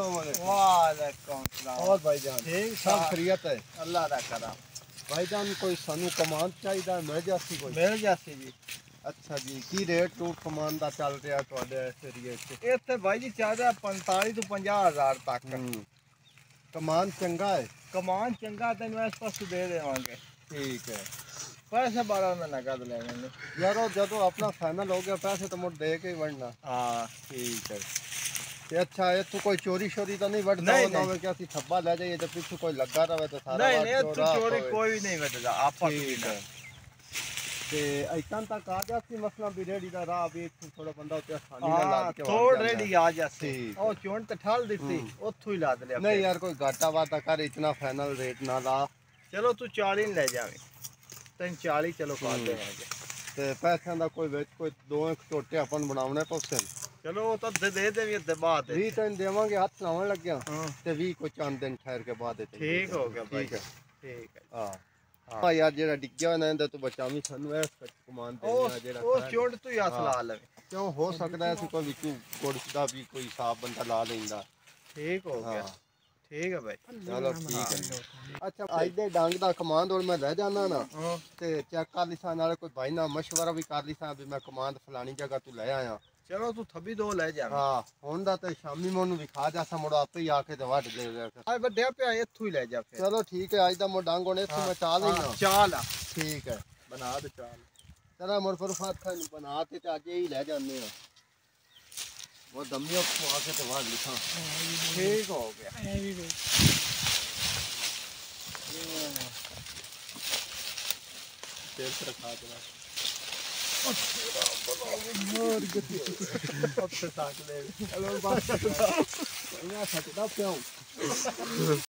अस्सलाम वालेकुम। वालेकुम सलाम। और भाईजान ठीक सब खैरियत है? अल्लाह दा करम। भाईजान कोई सानू कमान चाहिए मिल जाती कोई? मिल जाती जी। अच्छा जी, की रेट टू कमान का चल रहा तुहाडे इस एरिए च? इत्थे भाई जी चाहता 45 तो 50,000 तक। कमान चंगा है? कमान चंगा तेन इस पास दे देवांगे। ठीक है। पैसे 12 में नगद ले लेंगे यारो जदों अपना फाइनल हो गया पैसे तो मुझ दे के ही वड़ना। हाँ ठीक है। ते अच्छा ये तू कोई चोरी शोरी तो नहीं वड़दा नहीं, होना कि असि थब्बा ले जाइए तो पीछे कोई लगा रहे तो सारा नहीं बात नहीं तू चोरा चोरी होवे। कोई भी नहीं बचदा आपा ठीक है। ते इतन तक आ जाती मसला भी रेडी दा राह भी थोड़ा बंदा उते आसानी नाल लाद के थोड़ रेडी आ जासे ठीक ओ चोंड ते ठाल दित्ती ओथू ही लाद लिया। नहीं यार कोई घाटा वादा कर इतना फाइनल रेट ना ला। चलो तू 40 ले जावे तेन 40 चलो कर देवांगे। ते पैसों का कोई विच कोई दो एक टोटे अपन बनावने पौसे चलो वो तो दे दे भी बाद 20 दिन देवांगे हाथ लावन लग गया हाँ ते 20 को चंद दिन ठहर के बाद ठीक हो गया भाई। ठीक है। ठीक है हां हां यार जेड़ा डिग्गिया ना इंदा तू बचावी सानू ऐ कमान देना जेड़ा ओ चोंड तू ही असला ले क्यों हो सकता है कोई विचू गुड़ दा भी कोई हिसाब बंदा ला लेंदा। ठीक हो गया। ठीक है भाई चलो ठीक है। अच्छा आज दे डंग दा कमांड और मैं ले जाना ना ते चेक कर लिसा नाले कोई भाई ना मशवरा भी कर लिसा भी मैं कमांड फलानी जगह तू ले आया। चलो तू थबी दो ले जा। हां हुंदा ते शामी मोनू विखा जासा मुड़ आपे ही आके ते वड दे। आ बड्डे पे इथू ही ले जा फिर। चलो ठीक है आज दा मो डंग होने इथू मैं चाल ही ना चाल ठीक है बना दे चाल। चला मोर फरफात खान बना के आज ही ले जाने हैं वो दमियों को आके तो वड लिखा। ठीक हो गया। तेल से रखा देना मोर गति अब से साथ ले। हेलो बात कर। मैं सटदा क्यों